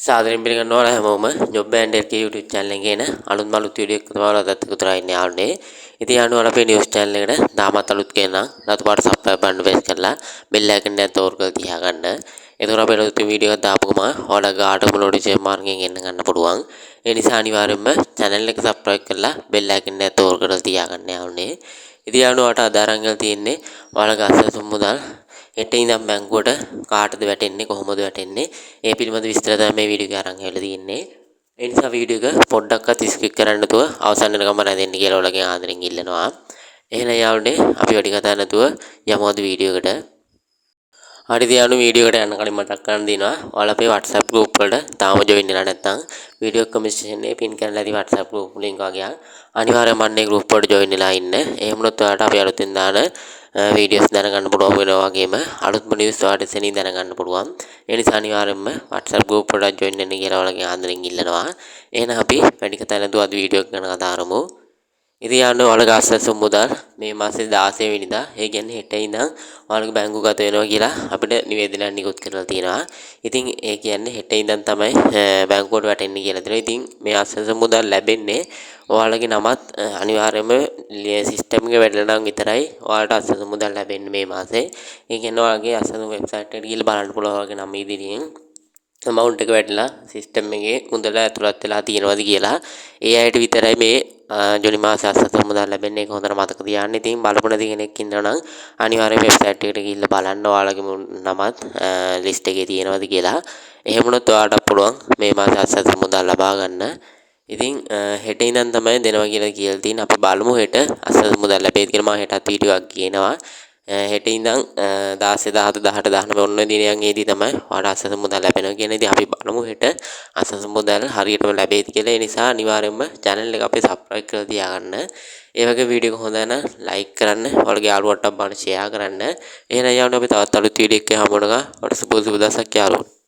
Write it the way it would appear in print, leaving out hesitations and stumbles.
සාදරයෙන් පිළිගන්නවා ඔයාලා හැමෝම ජොබ් බෑන්ඩ් එකේ YouTube channel එකේ එන අලුත්ම වීඩියෝ එකක් තමයි ඔයාලා අදත් එකතු වෙලා ඉන්නේ යාළුවනේ. ඉතින් යාළුවෝ අපේ නිවුස් channel එකට තාමත් අලුත් කෙනා රතු පාට subscribe බටන් press කරලා bell icon එක තෝර් කරලා තියාගන්න. එතකොට අපේ අලුත් වීඩියෝ එකක් දාපු ගමන් ඔයාලා ගාටම notification මාර්ගයෙන් එන්න ගන්න පුළුවන්. ඒ නිසා අනිවාර්යයෙන්ම channel එක subscribe කරලා bell icon එක තෝර් කරලා තියාගන්න යාළුවනේ. ඉතින් යාළුවෝට අද අරන් තියෙන්නේ ඔයාලගේ අසල මුදල් හෙට ඉඳන් බැංකුවට කාටද වැටෙන්නේ කොහොමද වැටෙන්නේ ඒ පිළිබඳ විස්තර තමයි මේ වීඩියෝ එක අරන් ඇවිල්ලා තියෙන්නේ. ඒ නිසා වීඩියෝ එක පොඩ්ඩක්වත් ස්කිප් කරන්න නැතුව අවසන් වෙනකම් බලන්න කියලා ඔයාලගෙන් ආදරෙන් ඉල්ලනවා. එහෙනම් යාළුවනේ අපි වැඩි කතා නැතුව යමු අද වීඩියෝ එකට. හරි දියානු වීඩියෝ එකට යන්න කලින් මතක් කරන්න දිනවා ඔයාලා අපේ WhatsApp group වලට තාම join වෙලා නැත්නම් වීඩියෝ කමෙන්ට් එකේ pin කරලා ඇති WhatsApp group link වගේ අනිවාර්යයෙන්ම අන්නේ group වලට join වෙලා ඉන්න. එහෙම වුණොත් ඔයාලට අපි අලුතෙන් දාන වීඩියෝස් දැනගන්න පුළුවන් වෙනවා වගේම අලුත්ම නිවුස් ඔයාලට එසෙනින් දැනගන්න පුළුවන්. ඒ නිසා අනිවාර්යයෙන්ම WhatsApp group වලට join වෙන්න කියලා ඔයාලගෙන් ආදරෙන් ඉල්ලනවා. එහෙනම් අපි වැඩි කතා නැතුව අද වීඩියෝ එක ගැන කතා කරමු. ඉතින් යන්නේ ඔයාලගේ අසස් මුදල් මේ මාසේ 16 වෙනිදා ඒ කියන්නේ හෙට ඉඳන් ඔයාලගේ බැංකු ගත වෙනවා කියලා අපිට නිවේදනයක් නිකුත් කරලා තියෙනවා. ඉතින් ඒ කියන්නේ හෙට ඉඳන් තමයි බැංකුවට වැටෙන්නේ කියලා දෙනවා. ඉතින් මේ අසස් මුදල් ලැබෙන්නේ ඔයාලගේ නමත් අනිවාර්යයෙන්ම සිස්ටම් එකේ වැඩලා නම් විතරයි ඔයාලට අසස් මුදල් ලැබෙන්නේ මේ මාසේ. ඒ කියන්නේ ඔයාලගේ අසස් වෙබ්සයිට් එකට ගිහලා බලන්න පුළුවන් ඔයාලගේ නම ඉදිරියෙන් amount එක වැටලා සිස්ටම් එකේ මුදල ඇතුළත් වෙලා තියෙනවද කියලා. ඒ අයට විතරයි මේ ජුනි මාසේ අසස් මුදල් ලැබෙන්නේ. ඒක හොඳට මතක තියාගන්න. ඉතින් බලපු නැති කෙනෙක් ඉන්නවා නම් අනිවාර්යයෙන් වෙබ්සයිට් එකට ගිහිල්ලා බලන්න ඔයාලගේ නමත් ලිස්ට් එකේ තියෙනවද කියලා. එහෙම වුණොත් ඔයාලට පුළුවන් මේ මාසේ අසස් මුදල් ලබා ගන්න. ඉතින් හෙට ඉඳන් තමයි දෙනවා කියලා තියෙන්නේ. අපි බලමු හෙට අසස් මුදල් ලැබෙයිද කියලා. මම හෙටත් වීඩියෝ එකක් ගේනවා. හෙට ඉඳන් 16 17 18 19 ඔන්න දිනයන්ෙහිදී තමයි ඔයාලට අසස් මුදල් ලැබෙනවා කියන ඉතින් අපි බලමු හෙට අසස් මුදල් හරියටම ලැබෙයිද කියලා. ඒ නිසා අනිවාර්යයෙන්ම channel එක අපි subscribe කරලා තියාගන්න. ඒ වගේ වීඩියෝ එක හොඳ නම් like කරන්න. ඔයාලගේ යාළුවන්ටත් බලන්න share කරන්න. එහෙනම් යාළුවෝ අපි තවත් අලුත් වීඩියෝ එකක් හමුවෙනවා. ඔයාලට සුබ දවසක් යාළුවෝ.